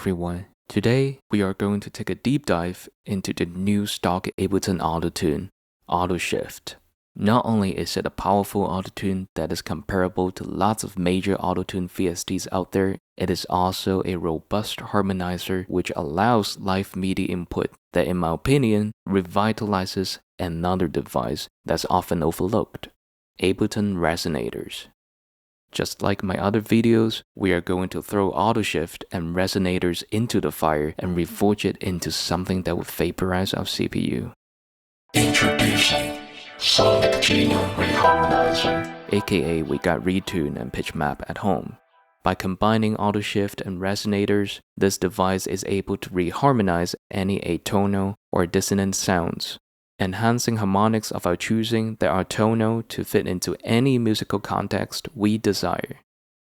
everyone. Today, we are going to take a deep dive into the new stock Ableton Autotune, AUTO SHIFT. Not only is it a powerful autotune that is comparable to lots of major autotune VSTs out there, it is also a robust harmonizer which allows live MIDI input that, in my opinion, revitalizes another device that's often overlooked, Ableton resonators. Just like my other videos, we are going to throw AUTO SHIFT and resonators into the fire and reforge it into something that would vaporize our CPU. Introducing Sonic Genome Reharmonizer, aka we got retune and pitch map at home. By combining AUTO SHIFT and resonators, this device is able to reharmonize any atonal or dissonant sounds, enhancing harmonics of our choosing that are tonal to fit into any musical context we desire.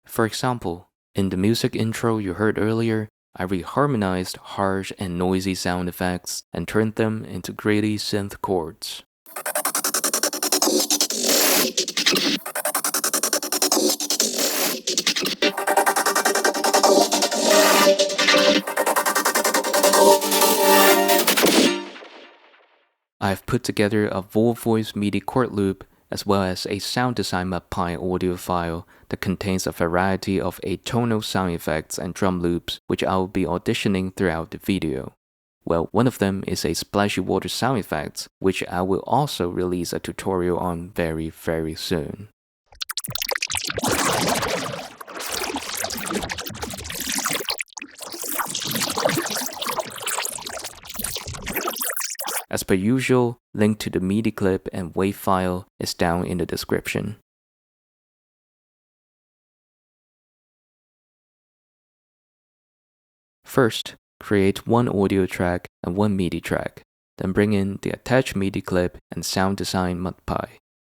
For example, in the music intro you heard earlier, I reharmonized harsh and noisy sound effects and turned them into gritty synth chords. I've put together a voice MIDI chord loop as well as a sound design .py audio file that contains a variety of atonal sound effects and drum loops which I will be auditioning throughout the video. Well, one of them is a splashy water sound effect, which I will also release a tutorial on very soon. As per usual, link to the MIDI clip and WAV file is down in the description. First, create one audio track and one MIDI track, then bring in the attached MIDI clip and sound design .py.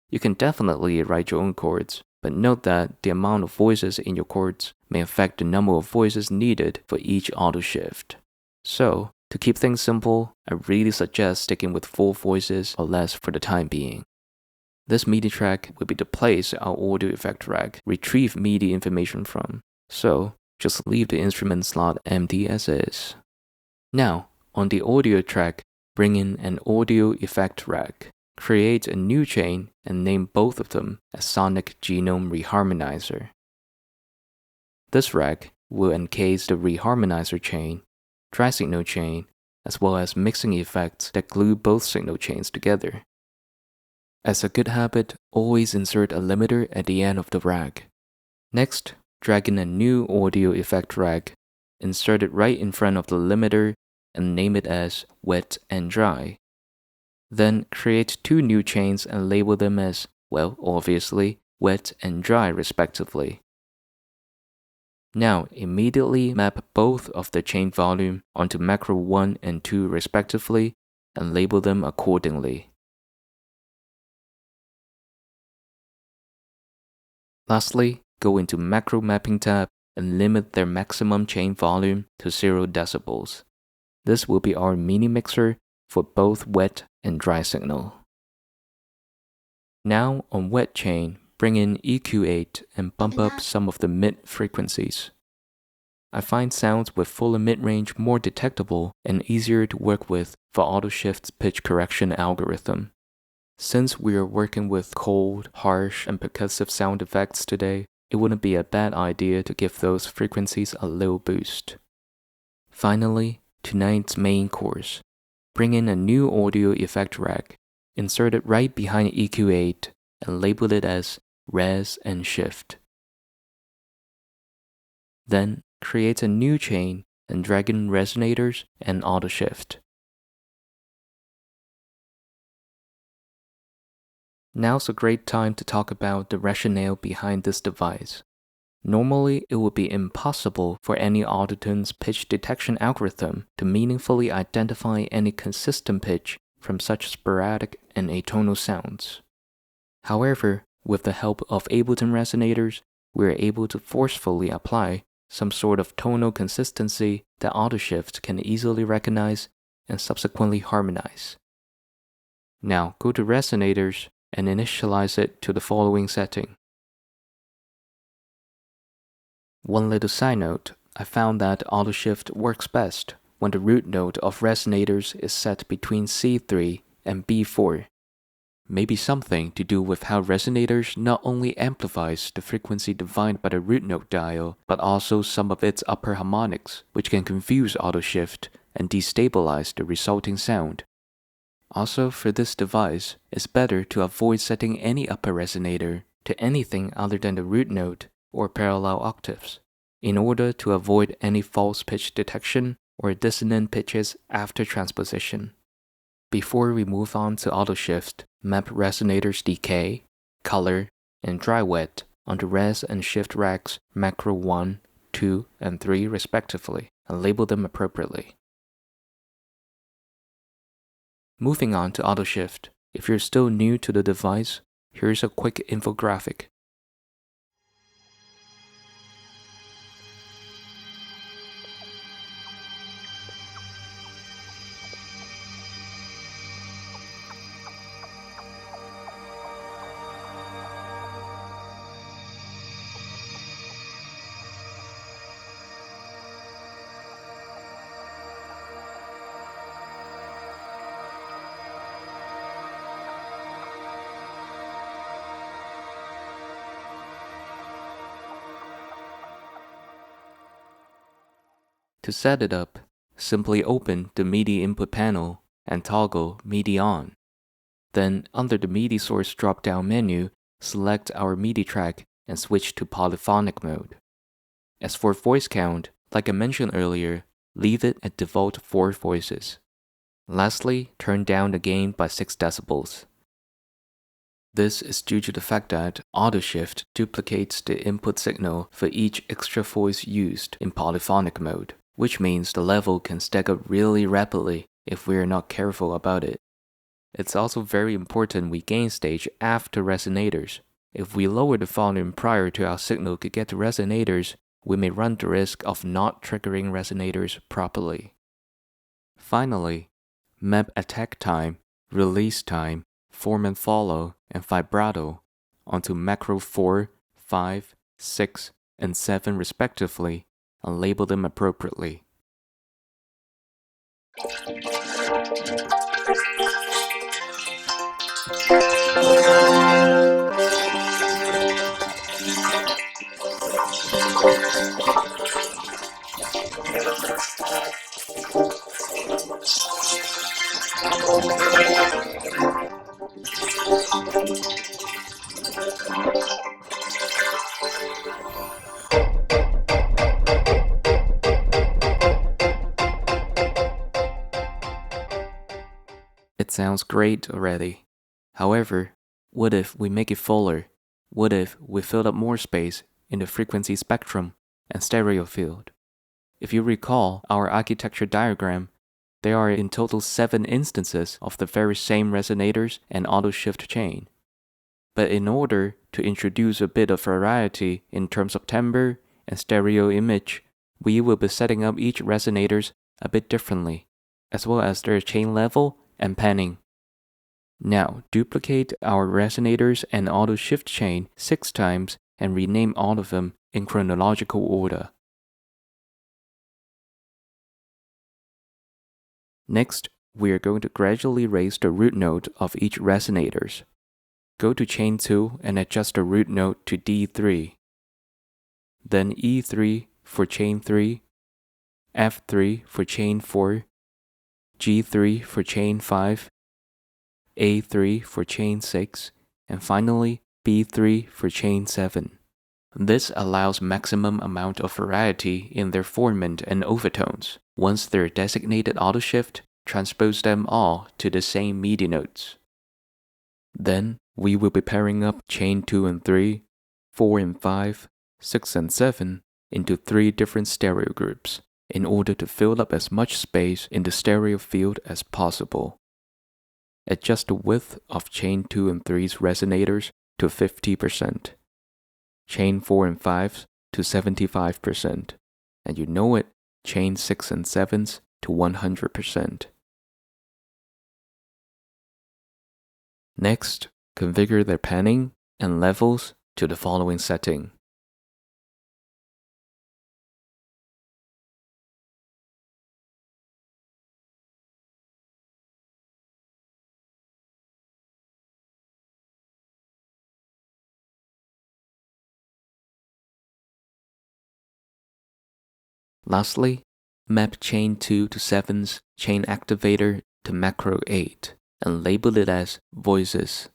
You can definitely write your own chords, but note that the amount of voices in your chords may affect the number of voices needed for each AUTO SHIFT. So, to keep things simple, I really suggest sticking with 4 voices or less for the time being. This MIDI track will be the place our audio effect rack retrieve MIDI information from, so just leave the instrument slot empty as is. Now, on the audio track, bring in an audio effect rack. Create a new chain and name both of them as Sonic Genome Reharmonizer. This rack will encase the reharmonizer chain, dry signal chain, as well as mixing effects that glue both signal chains together. As a good habit, always insert a limiter at the end of the rack. Next, drag in a new audio effect rack, insert it right in front of the limiter, and name it as wet and dry. Then create 2 new chains and label them as, well, obviously, wet and dry respectively. Now, immediately map both of the chain volume onto macro 1 and 2 respectively and label them accordingly. Lastly, go into macro mapping tab and limit their maximum chain volume to 0 decibels. This will be our mini mixer for both wet and dry signal. Now on wet chain, bring in EQ8 and bump up some of the mid frequencies. I find sounds with fuller mid-range more detectable and easier to work with for AUTO SHIFT's pitch correction algorithm. Since we are working with cold, harsh, and percussive sound effects today, it wouldn't be a bad idea to give those frequencies a little boost. Finally, tonight's main course. Bring in a new audio effect rack, insert it right behind EQ8, and label it as Res and Shift. Then, create a new chain and drag in resonators and AUTO SHIFT. Now's a great time to talk about the rationale behind this device. Normally, it would be impossible for any Autotune's pitch detection algorithm to meaningfully identify any consistent pitch from such sporadic and atonal sounds. However, with the help of Ableton resonators, we are able to forcefully apply some sort of tonal consistency that AUTO SHIFT can easily recognize and subsequently harmonize. Now go to resonators and initialize it to the following setting. One little side note, I found that auto shift works best when the root note of resonators is set between C3 and B4. Maybe something to do with how resonators not only amplifies the frequency defined by the root note dial, but also some of its upper harmonics, which can confuse auto shift and destabilize the resulting sound. Also, for this device, it's better to avoid setting any upper resonator to anything other than the root note or parallel octaves, in order to avoid any false pitch detection or dissonant pitches after transposition. Before we move on to auto shift, map resonators decay, color, and dry wet onto res and shift racks macro 1, 2, and 3 respectively, and label them appropriately. Moving on to auto shift, if you're still new to the device, here's a quick infographic. To set it up, simply open the MIDI input panel and toggle MIDI on. Then, under the MIDI source drop-down menu, select our MIDI track and switch to polyphonic mode. As for voice count, like I mentioned earlier, leave it at default 4 voices. Lastly, turn down the gain by 6 decibels. This is due to the fact that auto shift duplicates the input signal for each extra voice used in polyphonic mode, which means the level can stack up really rapidly if we are not careful about it. It's also very important we gain stage after resonators. If we lower the volume prior to our signal could get to resonators, we may run the risk of not triggering resonators properly. Finally, map attack time, release time, form and follow, and vibrato onto macro 4, 5, 6, and 7 respectively, and label them appropriately. It sounds great already. However, what if we make it fuller? What if we fill up more space in the frequency spectrum and stereo field? If you recall our architecture diagram, there are in total 7 instances of the very same resonators and auto shift chain. But in order to introduce a bit of variety in terms of timbre and stereo image, we will be setting up each resonators a bit differently, as well as their chain level and panning. Now, duplicate our resonators and auto shift chain 6 times and rename all of them in chronological order. Next, we are going to gradually raise the root note of each resonators. Go to chain 2 and adjust the root note to D3. Then E3 for chain 3, F3 for chain 4, G3 for chain 5, A3 for chain 6, and finally B3 for chain 7. This allows maximum amount of variety in their formant and overtones. Once they're designated auto shift, transpose them all to the same MIDI notes. Then we will be pairing up chain 2 and 3, 4 and 5, 6 and 7 into 3 different stereo groups in order to fill up as much space in the stereo field as possible. Adjust the width of chain 2 and 3's resonators to 50%, chain 4 and 5's to 75%, and you know it, chain 6 and 7's to 100%. Next, configure their panning and levels to the following setting. Lastly, map chain 2 to 7's chain activator to macro 8 and label it as voices.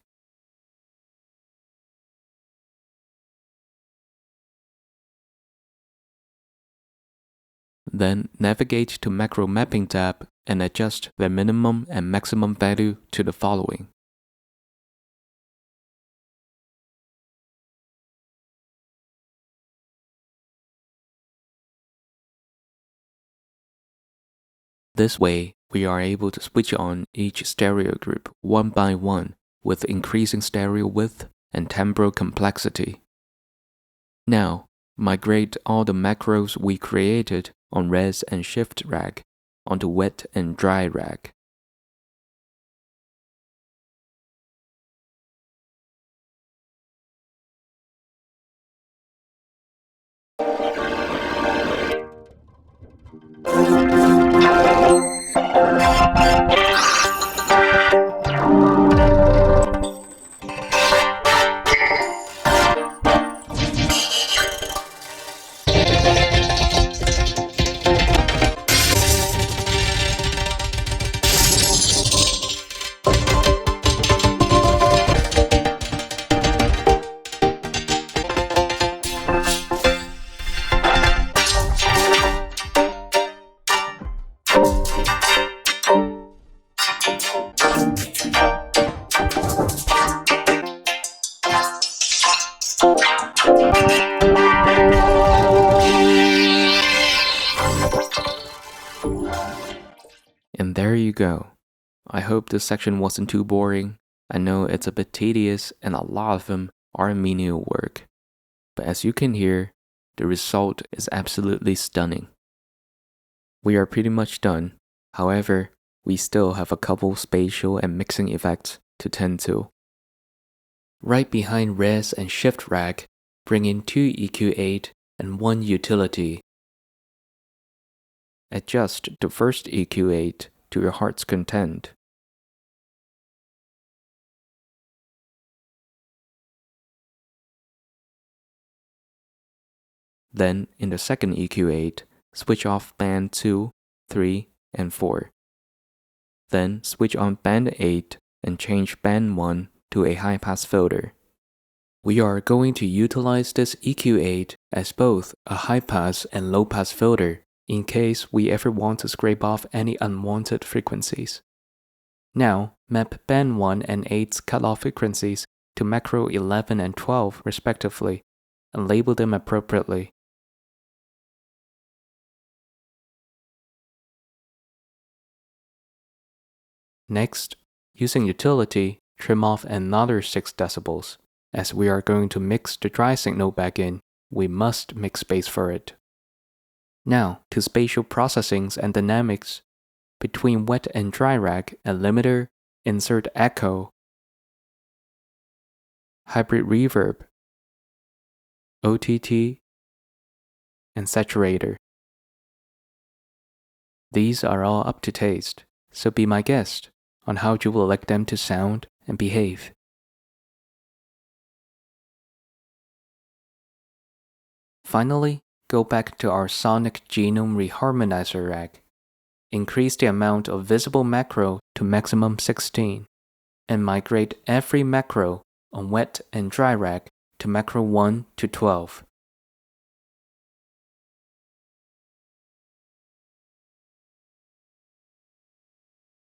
Then navigate to Macro Mapping tab and adjust the minimum and maximum value to the following. This way, we are able to switch on each stereo group one by one with increasing stereo width and timbral complexity. Now, migrate all the macros we created on res and shift rack onto wet and dry rack. And there you go. I hope this section wasn't too boring. I know it's a bit tedious and a lot of them are menial work. But as you can hear, the result is absolutely stunning. We are pretty much done. However, we still have a couple spatial and mixing effects to tend to. Right behind res and shift rack, bring in 2 EQ8 and 1 utility. Adjust the first EQ8 to your heart's content. Then, in the second EQ8, switch off band 2, 3, and 4. Then switch on band 8 and change band 1 to a high-pass filter. We are going to utilize this EQ8 as both a high-pass and low-pass filter in case we ever want to scrape off any unwanted frequencies. Now, map band 1 and 8's cutoff frequencies to macro 11 and 12 respectively, and label them appropriately. Next, using utility, trim off another 6 decibels. As we are going to mix the dry signal back in, we must make space for it. Now, to spatial processings and dynamics. Between wet and dry rack and limiter, insert echo, hybrid reverb, OTT, and saturator. These are all up to taste, so be my guest on how you will like them to sound and behave. Finally, go back to our sonic genome reharmonizer rack. Increase the amount of visible macro to maximum 16, and migrate every macro on wet and dry rack to macro 1 to 12.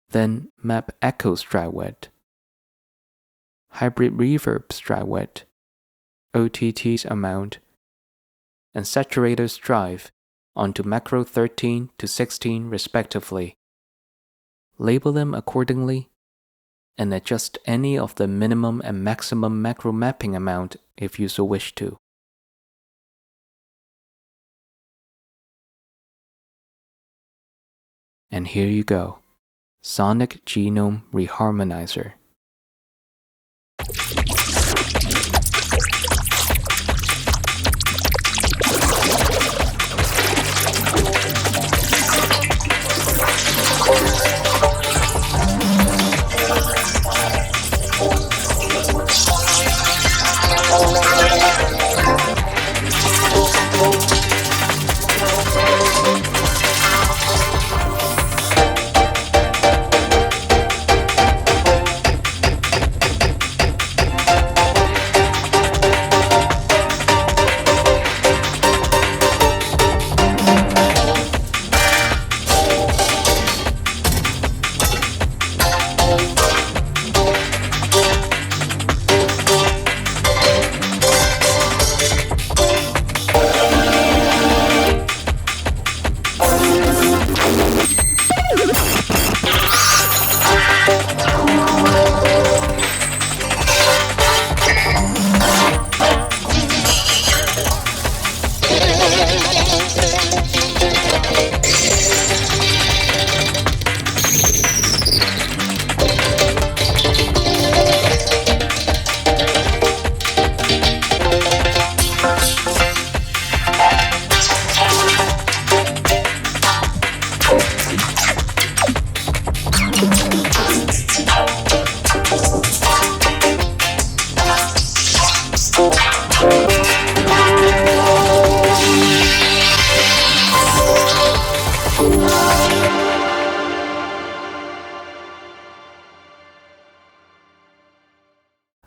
Then map echoes dry wet, hybrid reverbs dry wet, OTT's amount, and saturator's drive onto macro 13 to 16 respectively. Label them accordingly and adjust any of the minimum and maximum macro mapping amount if you so wish to. And here you go, Sonic Genome Reharmonizer.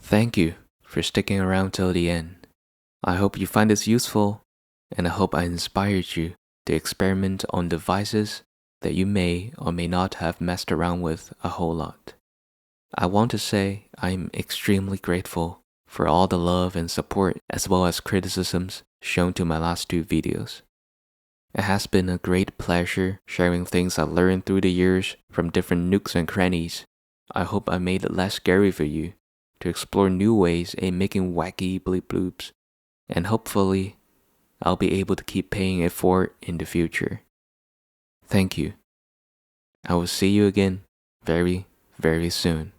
Thank you for sticking around till the end. I hope you find this useful, and I hope I inspired you to experiment on devices that you may or may not have messed around with a whole lot. I want to say I'm extremely grateful for all the love and support as well as criticisms shown to my last 2 videos. It has been a great pleasure sharing things I learned through the years from different nooks and crannies. I hope I made it less scary for you to explore new ways in making wacky bleep bloops, and hopefully I'll be able to keep paying it forward in the future. Thank you. I will see you again very, very soon.